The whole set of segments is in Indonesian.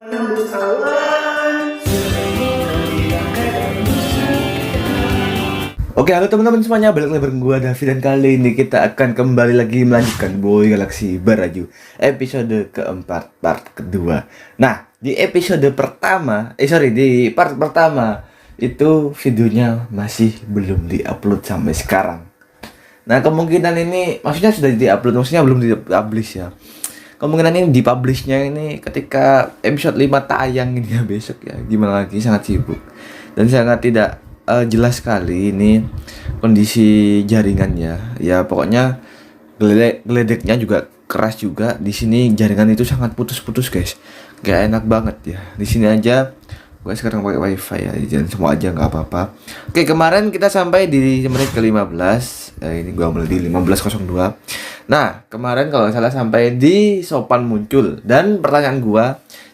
Oke, halo teman-teman semuanya, balik lagi bareng gua Davi, dan kali ini kita akan kembali lagi melanjutkan Boy Galaxy Baraju episode keempat, part kedua. Nah, di episode pertama, di part pertama itu videonya masih belum diupload sampai sekarang. Nah, kemungkinan ini maksudnya sudah diupload, maksudnya belum dipublish ya. Kemungkinan ini dipublishnya ini ketika episode 5 tayang ini ya, besok ya. Gimana lagi, sangat sibuk dan sangat tidak jelas sekali ini kondisi jaringannya. Ya pokoknya geledeknya juga keras juga. Di sini jaringan itu sangat putus-putus guys. Gak enak banget ya. Di sini aja gue sekarang pakai wifi ya, jangan semua aja nggak apa-apa. Oke, kemarin kita sampai di menit ke-15. Ini gue mulai di 15.02. Nah, kemarin kalau nggak salah sampai di sopan muncul. Dan pertanyaan gue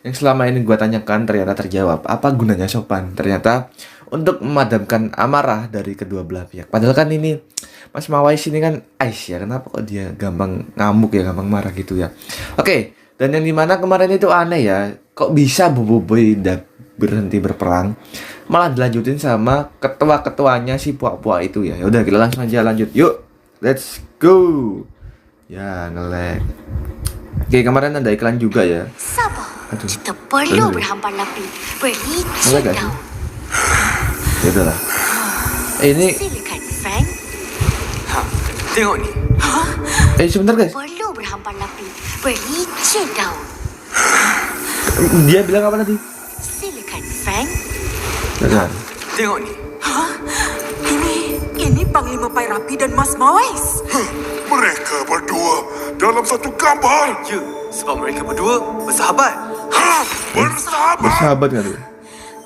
yang selama ini gue tanyakan ternyata terjawab. Apa gunanya sopan? Ternyata untuk memadamkan amarah dari kedua belah pihak. Padahal kan ini Mas Mawais ini kan ice ya. Kenapa kok dia gampang ngamuk ya, gampang marah gitu ya. Oke, dan yang dimana kemarin itu aneh ya. Kok bisa Bobo Boy berhenti berperang, malah dilanjutin sama ketua-ketuanya si puak-puak itu ya. Ya udah, kita langsung aja lanjut. Yuk, let's go. Ya, nge-lag. Oke, kemarin ada iklan juga ya. Sabar. Kita perlu berhampan-lampi. Beri cendau. Ya udahlah. Ini Silakan, Frank. Tengok ni. sebentar guys. Perlu berhampan-lampi. Beri cendau. Dia bilang apa tadi? Silakan, Frank. Jangan. Tengok ni. Ini Panglima Pairapi dan Mas Mawais. Mereka berdua dalam satu gambar. Ya, sebab mereka berdua bersahabat. Bersahabat. Bersahabat nggak tuh?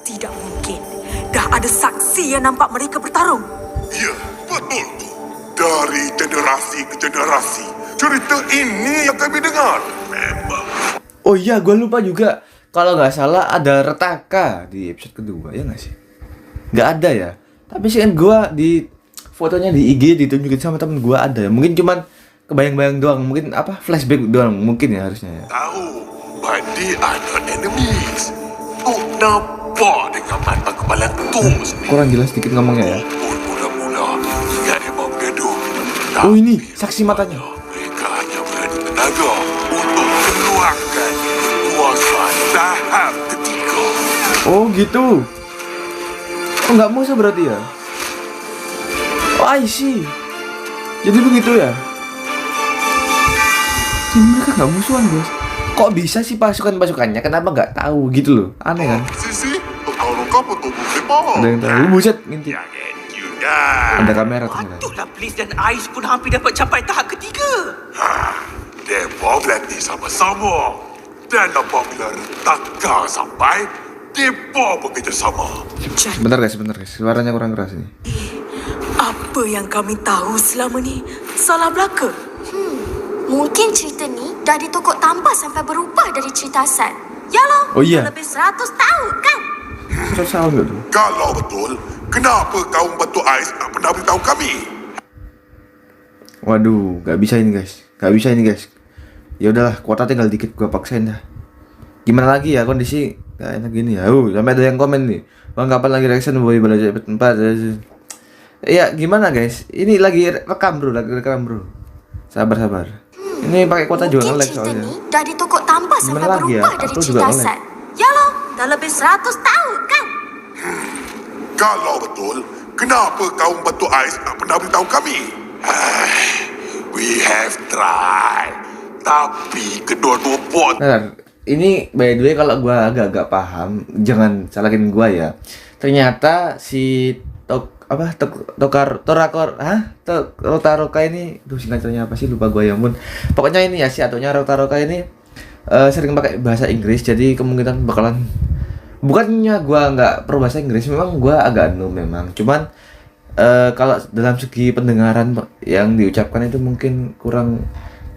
Tidak mungkin. Dah ada saksi yang nampak mereka bertarung. Ya, betul tu. Dari generasi ke generasi, cerita ini yang kami dengar. Memang. Oh iya, gue lupa juga. Kalau nggak salah ada Retaka di episode kedua, ya nggak sih? Nggak ada ya. Tapi sih kan gue di fotonya di IG ditunjukin sama temen gue ada ya. Mungkin cuman kebayang-bayang doang. Mungkin apa flashback doang mungkin ya harusnya ya. Tahu, Bandi ada enemies. Oh, nampak dengan mata kepala tus. Kurang jelas sedikit ngomongnya ya. Mula-mula hingga emang gaduh. Oh ini saksi matanya. Mereka hanya berani tenaga untuk keluarkan kekuasaan tahap ketiga. Oh gitu. Oh nggak musuh berarti ya? Oh I see. Jadi begitu ya? Jadi mereka nggak musuhan guys. Kok bisa sih pasukan-pasukannya? Kenapa nggak tahu gitu loh? Aneh kan? Sisi, kalau kau betul betul. Ada yang tahu. Buset, ngintip. Jangan juga. Ada kamera ternyata. Patutlah Bliss dan Ais pun hampir dapat capai tahap ketiga. Mereka berlatih sama-sama. Dan apabila Retaka sampai, mereka bekerjasama. Sebentar guys. Suaranya kurang keras ini. Apa yang kami tahu selama ni salah belaka. Mungkin cerita ni dah ditokok tambah sampai berubah dari cerita asal. Yalah, Oh iya. dah lebih 100 tahun kan? Terus salah nggak tuh? Kalau betul, kenapa kaum Batu Ais tak pernah beritahu kami? Waduh, nggak bisa ini guys. Ya udahlah, kuota tinggal dikit, gua paksain dah. Gimana lagi ya kondisi nggak enak gini ya. Sampai ada yang komen nih. Bang, kapan lagi reaction Boy belajar 4? Ya gimana guys? Ini lagi rekam bro. Sabar. Ini pakai kuota juga Mungkin nge-lag cerita soalnya. ni dah ditokok tambah sampai Gimana lagi ya? berubah dari Aku juga cerita nge-lag. asal. Yalah, dah lebih 100 tahun kan? Kalau betul, kenapa kaum Batu Ais tak pernah beritahu kami? We have tried. Tapi kedua-dua bot. Nah, ini by the way kalau gua agak-agak paham, jangan salahin gua ya. Ternyata si Rotaroka ini, singkatannya apa sih, lupa gua ya ampun. Pokoknya ini ya, si atunya Rotaroka ini sering pakai bahasa Inggris, jadi kemungkinan bakalan, bukannya gua nggak pro bahasa Inggris, memang gua agak memang, cuman kalau dalam segi pendengaran yang diucapkan itu mungkin kurang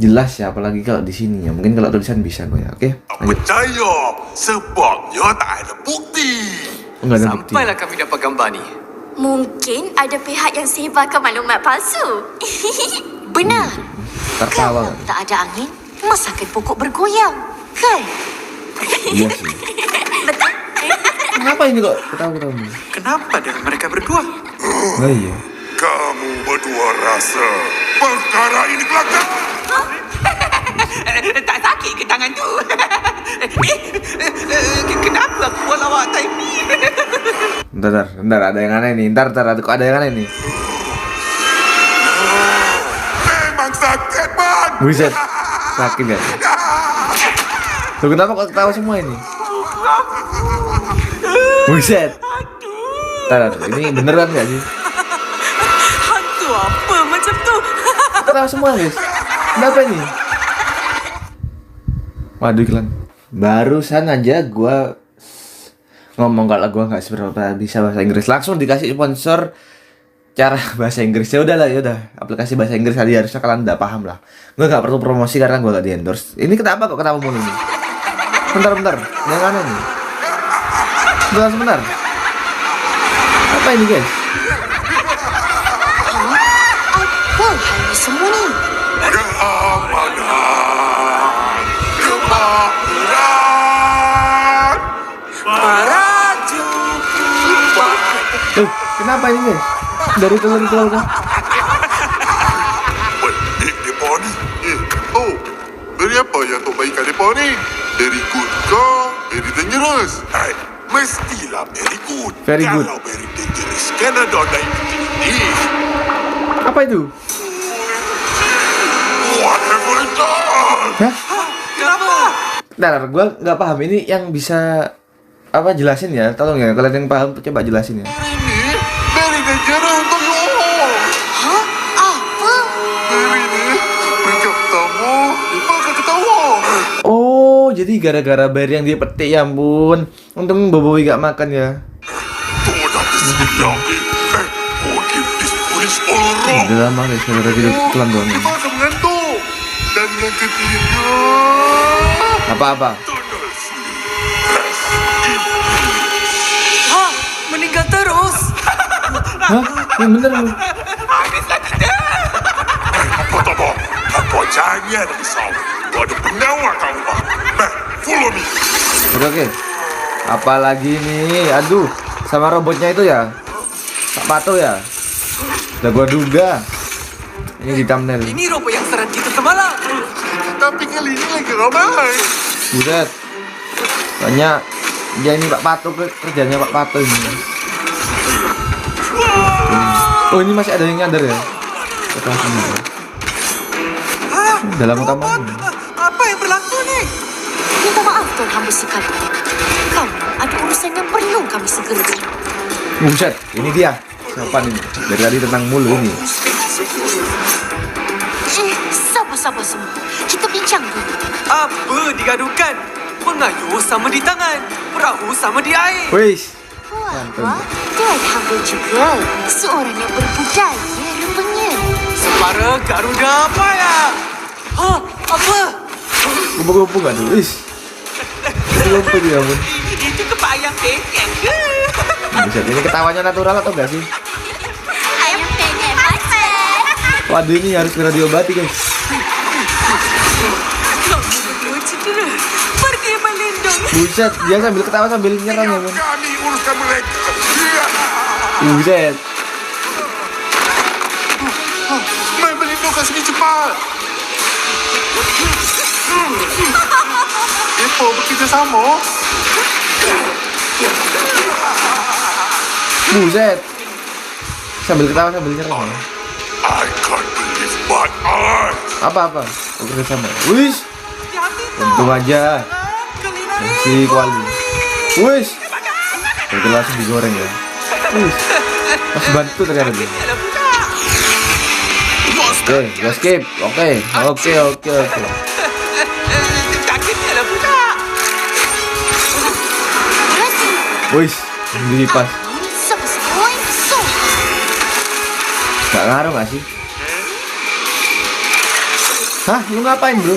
jelas ya, apalagi kalau di sini ya. Mungkin kalau tulisan bisa gua ya. Oke, lanjut. Percaya sebabnya tak ada bukti. Enggak ada bukti. Sampailah kami dapat gambar ni. Mungkin ada pihak yang sebarkan maklumat palsu. Benar. Tertawa. Kalau tak ada angin, masakan pokok bergoyang. Kan? Iya sih. Kenapa ini kok ketawa-ketawa? Kenapa dengan mereka berdua? Oh iya. Kamu berdua rasa perkara ini kelakar? Tak sakit ke tangan tu? Kenapa aku buat lawak time ni? Bentar, ada yang aneh nih. Ntar, ada yang aneh nih. Memang sakit, Bang. Buset, sakit gak? Tuh kenapa kok ketawa semua ini? Buset. Ntar, ini beneran gak sih? Hantu apa macam tu? Ketawa semua guys. Kenapa ini? Waduh iklan. Barusan aja gua ngomong kalau gua nggak seberapa bisa bahasa Inggris, langsung dikasih sponsor cara bahasa Inggris. Ya udahlah, ya udah. Aplikasi bahasa Inggris tadi harusnya kalian udah paham lah. Gua nggak perlu promosi karena gua nggak di endorse. Ini kenapa kok ketawa mulu ini? Bentar. Yang aneh nih. Sebentar. Apa ini guys? Apa hal ini semua ni? Kemakmuran. Maraju. Kenapa ini guys? Dari telur kan? Mereka ni. Oh, beri apa yang Tok bagikan mereka ni? Very good ke? Very dangerous? Mestilah very good. Very good. Kalau very dangerous, kan ada ini. Apa itu? What have I done? Hah? Kenapa? Bentar, gue nggak paham ini yang bisa apa jelasin ya? Tolong ya, kalian yang paham coba jelasin ya. Ini very dangerous untuk you all. Hah? Apa? Very ni peringkat pertama, maka ketawa. Oh, jadi gara-gara berry yang dia petik ya ampun. Untung Boboiboy gak makan ya. Tuh dah tersilang. Who give this foolish all wrong? Udah lama guys, gara-gara video iklan doang. Kita akan mengantuk. Dan yang ketiga, Apa-apa? tunnel sleep. Rest in peace. Ha, meninggal terus. Hah? Yang bener lu. Habislah kita. Apa tak apa? Apa jangan risau. Gua ada pengawal kamu. Follow me. Oke. Apalagi nih? Aduh, sama robotnya itu ya. Pak Pato ya. Udah gua duga. Ini di thumbnail. Ini robot yang serang kita semalam. Tapi kali ini lagi ramai. Buset. Banyak. Dia ini Pak Pato, kerjanya Pak Pato ini. Oh, ini masih ada yang nyadar ya? Setelah ini. Dalam utama. Apa yang berlaku ni? Minta maaf Tuan Hamba sekali. Kamu ada urusan yang perlu kami segera. Buset, ini dia. Siapa ini? Dari tadi tentang mulu ini. Sabar semua. Kita bincang dulu. Apa digaduhkan? Mengayuh sama di tangan, perahu sama di air. Wis. Wah, Tuan Hamba juga seorang yang berbudaya rupanya. Para Garuda apa ya? Ha, apa? Kumpul-kumpul gak tuh? Wis. Kumpul dia pun. Itu kepayang penyek ke? Buset, ini ketawanya natural atau enggak sih? Ayam penyek, my friend. Waduh, ini harus segera diobati guys. Kamu berdua cedera. Pergi melindung. Buset, dia sambil ketawa sambil nyerang ya pun. Kami uruskan mereka. Buset. Main berlindung kat sini cepat. Mereka bekerja sama. Buset. Sambil ketawa sambil nyerang ya. I can't believe my eyes. Apa-apa? Oke sama. Wis. Untung aja. Si kuali. Wis. Itu langsung digoreng ya. Wis. Masih bantu ternyata dia. Oke, gas skip. Oke. Kakinya lah buka. Wis, dilipas. Sesuai. Gak ngaruh gak sih? Hah? Lu ngapain bro?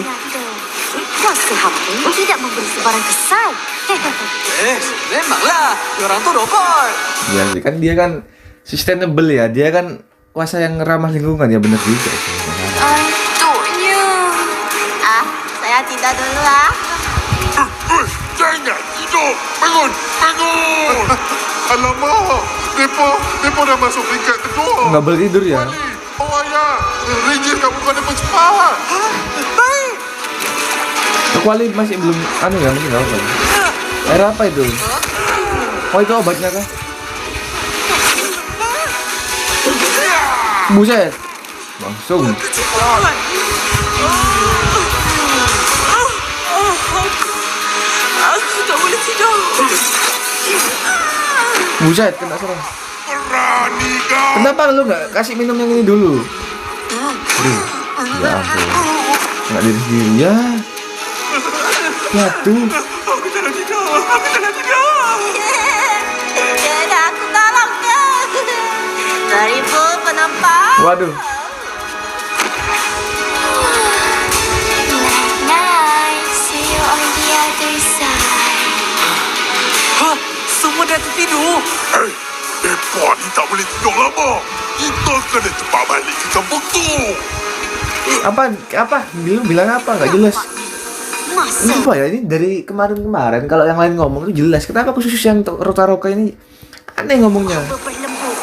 Kuasa hamba tidak memberi sebarang kesan. Memanglah, orang tu robot. Ya sih, kan dia kan sustainable ya. Dia kan kuasa yang ramah lingkungan ya, bener juga sih. Antuknya. Saya tidak dulu Jangan tidur. Bangun. Alamak, Depa dah masuk peringkat kedua. Nggak boleh tidur ya. Wali, oh ayah, Regis kat muka Depa cepat. Baik. Kuali masih belum anu ya, masih nggak apa. Air apa itu? Oh itu obatnya kah? Buset, langsung. Cepat. Aku tak boleh tidur. Buset, kena serang. Berani kau. Kenapa lu nggak kasih minum yang ini dulu? Aduh, ya ampun. Nggak diri sendiri ya. Waduh. Aku tak nak tidur. Aku tak nak tidur. Dah aku tolong dia. 2000 penampak. Waduh. Night, see you on the other side. Hah? Semua dah tertidur. Depa ni tak boleh tidur lama. Kita kena cepat balik ke kampung tu. Apa? Bilang apa? Nggak jelas. Masa? Ini apa ya? Ini dari kemarin-kemarin. Kalau yang lain ngomong itu jelas. Kenapa khusus yang Rotaroka ini aneh ngomongnya? Berlembut.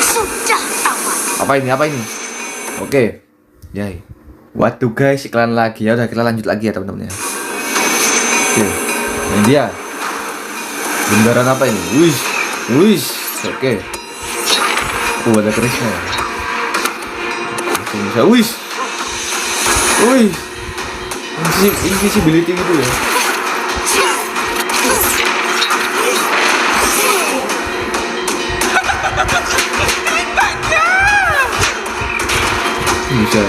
Sudah aman. Apa ini? Oke. Yay. Waduh guys, iklan lagi. Ya udah kita lanjut lagi ya teman-teman ya. Oke. Ini dia. Lembaran apa ini? Wih. Oke. Ada kerisnya. Langsung bisa. Wih. Invisibility gitu ya. Bisa.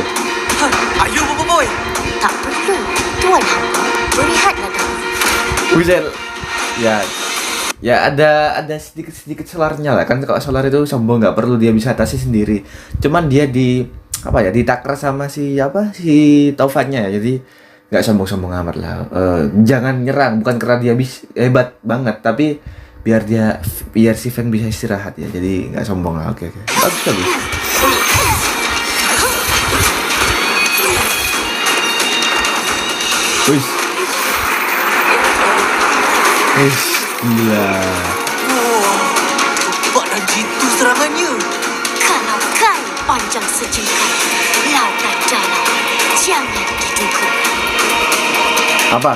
Ayo, boy. Tak perlu. Tuan hamba, berehatlah dahulu. Buset. Ya ada sedikit solarnya lah kan. Kalau solar itu sombong, nggak perlu, dia bisa atasi sendiri. Cuman dia ditakar sama si Taufatnya ya. Jadi nggak sombong amat lah. Jangan nyerang, bukan karena dia hebat banget, tapi biar si Fan bisa istirahat ya. Jadi nggak sombong lah. Oke. Bagus. Wih, gila. Cepat dan jitu serangannya. Kalau kau panjang sejengkal, lautan dalam, jangan diduga. Apa?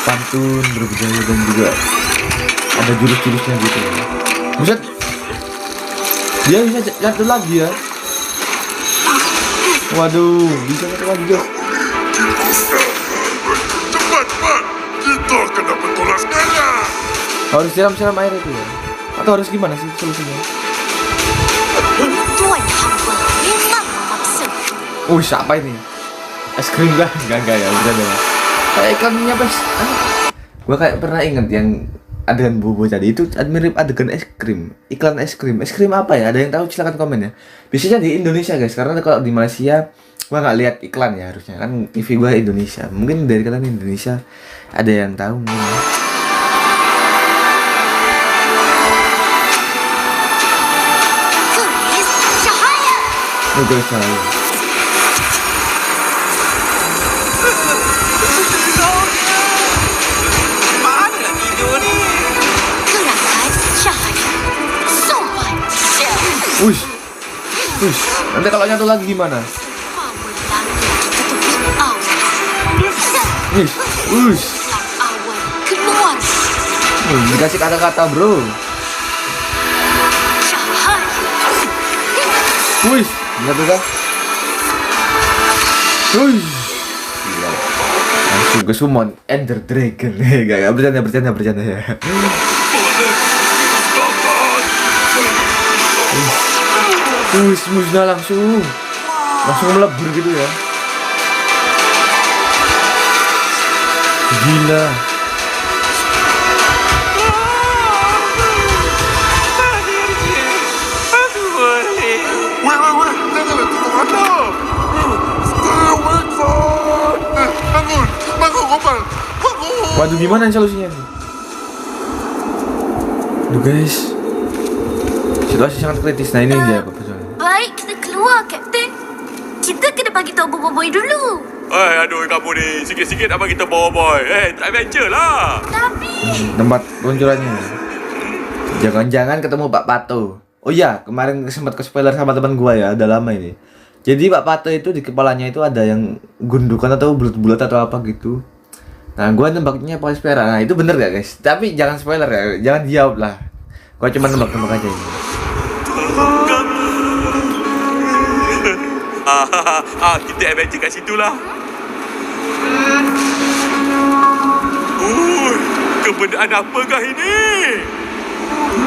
Pantun, berbudaya dan juga ada jurus-jurusnya gitu. Buset. Dia bisa jatuh lagi ya. Waduh, bisa jatuh lagi guys. Cepat. Kita kena bertolaskannya. Harus siram air itu ya? Atau harus gimana sih solusinya? Tuan hamba memang memaksa. Siapa ini? Es krim kah? Enggak ya, udah deh. Kayak iklannya pas. Gua kayak pernah inget yang adegan bobo tadi itu mirip adegan es krim. Iklan es krim. Es krim apa ya? Ada yang tahu silakan komen ya. Biasanya di Indonesia guys, karena kalau di Malaysia gua nggak lihat iklan ya harusnya kan TV gua Indonesia. Mungkin dari kalian Indonesia ada yang tahu mungkin. Ya. Keris cahaya. Guys, cahaya. Mana nak tidur ni? Gerakan cahaya. Sopan. Wih. Nanti kalau nyatu lagi gimana? Power langit ditutupi awan. Wih. Awan keluar. Dikasih kata-kata bro. Cahaya. Wih, nyatu kan? Wih. Gila. Langsung ke summon Ender Dragon. Gak bercanda ya. Musnah langsung melebur gitu ya. Gila. Weh, janganlah tutup mata. Stay awake, Fan. Bangun, Gopal. Bangun. Waduh, gimana solusinya nih? Aduh guys, situasi sangat kritis. Nah ini dia apa soalnya. Baik, kita keluar, Kapten. Kita kena bagi tahu Boboiboy dulu. Aduh kamu ni, sikit-sikit apa kita bawa boy. Adventure lah. Tempat peluncurannya. Jangan-jangan ketemu Pak Pato. Oh iya, kemarin sempat ke spoiler sama teman gua ya, udah lama ini. Jadi Pak Pato itu di kepalanya itu ada yang gundukan atau bulat-bulat atau apa gitu. Nah, gua nembaknya Polyspera. Nah, itu bener gak guys? Tapi jangan spoiler ya, jangan dijawab lah. Gua cuma nembak-nembak aja ini. Kita adventure kat situ lah. Kebendaan apakah ini?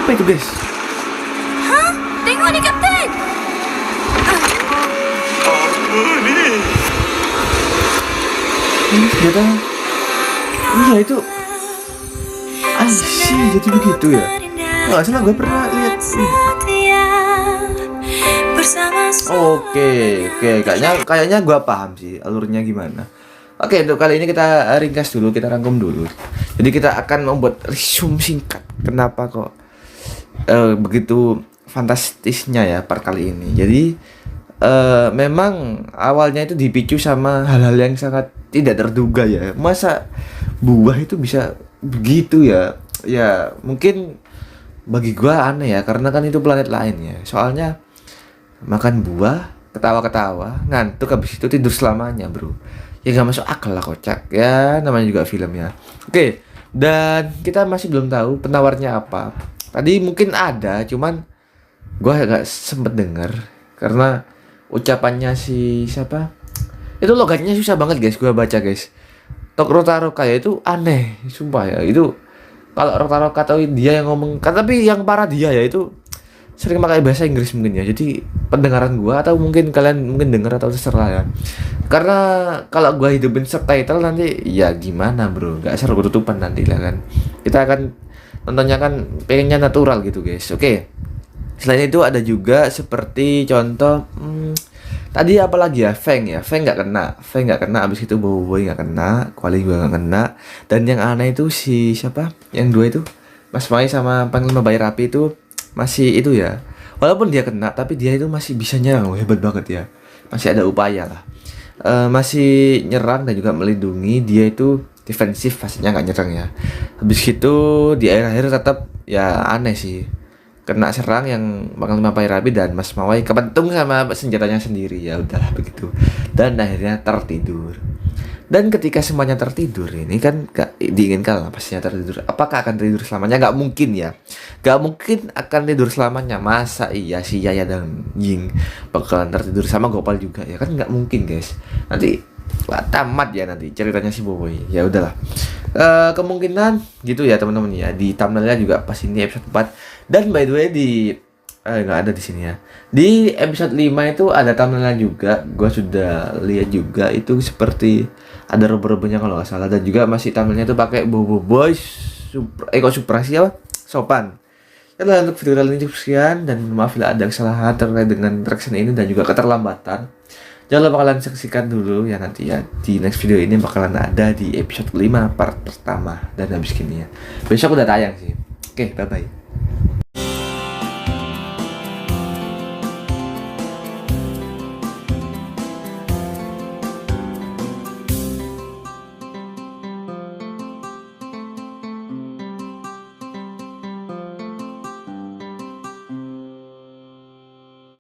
Apa itu guys? Tengok ni, Kapten. Apa ni? Ini senjata. Iya itu. I see, jadi begitu ya. Nggak salah, gue pernah lihat. Oke, kayaknya gue paham sih alurnya gimana. Oke, untuk kali ini kita ringkas dulu, kita rangkum dulu. Jadi kita akan membuat resume singkat. Kenapa kok begitu fantastisnya ya part kali ini. Jadi memang awalnya itu dipicu sama hal-hal yang sangat tidak terduga ya. Masa buah itu bisa begitu ya? Ya mungkin bagi gua aneh ya, karena kan itu planet lain ya. Soalnya makan buah, ketawa-ketawa, ngantuk, habis itu tidur selamanya, bro. Ya gak masuk akal lah, kocak. Ya namanya juga film ya. Oke, dan kita masih belum tahu penawarnya apa. Tadi mungkin ada, cuman gua gak sempet denger karena ucapannya si siapa? Itu logatnya susah banget guys, gua baca guys. Rotaroka ya itu aneh, sumpah ya. Itu kalau Rotaroka atau dia yang ngomong, tapi yang parah dia ya itu sering pakai bahasa Inggris mungkin ya. Jadi pendengaran gua atau mungkin kalian mungkin dengar atau terserah ya. Karena kalau gua hidupin subtitle nanti ya gimana bro, nggak seru ketutupan nanti lah kan. Kita akan nontonnya kan pengennya natural gitu guys. Oke. Selain itu ada juga seperti contoh tadi apa lagi ya, Feng nggak kena, abis itu Boboiboy nggak kena, Kuali juga nggak kena. Dan yang aneh itu si siapa, yang dua itu Mas Mai sama Panglima Bayi Rapi itu masih itu ya, walaupun dia kena tapi dia itu masih bisa nyerang loh, hebat banget ya, masih ada upaya lah. Masih nyerang dan juga melindungi. Dia itu defensif, pastinya nggak nyerang ya. Habis itu di akhir-akhir tetap ya aneh sih, kena serang yang Panglima Bayi Rapi dan Mas Mawai kepentung sama senjatanya sendiri. Ya udahlah begitu, dan akhirnya tertidur. Dan ketika semuanya tertidur, ini kan gak diinginkan lah pastinya tertidur. Apakah akan tidur selamanya? Gak mungkin ya. Gak mungkin akan tidur selamanya. Masa iya si Yaya dan Ying bakalan tertidur sama Gopal juga ya kan? Gak mungkin guys. Nanti tamat ya nanti ceritanya si Boboiboy. Ya udahlah. Kemungkinan gitu ya teman-teman ya. Di thumbnailnya juga pas ini episode 4. Dan by the way di nggak ada di sini ya. Di episode 5 itu ada thumbnailnya juga. Gua sudah lihat juga itu seperti ada robo-robonya kalau nggak salah, dan juga masih thumbnailnya itu pakai Boboiboy kok Supra siapa? Sopan. Ya lah, untuk video kali ini cukup sekian, dan maaf bila ada kesalahan terkait dengan reaction ini dan juga keterlambatan. Jangan lupa kalian saksikan dulu ya nanti ya. Di next video ini bakalan ada di episode 5 part pertama dan habis gini ya. Besok udah tayang sih. Oke, bye bye.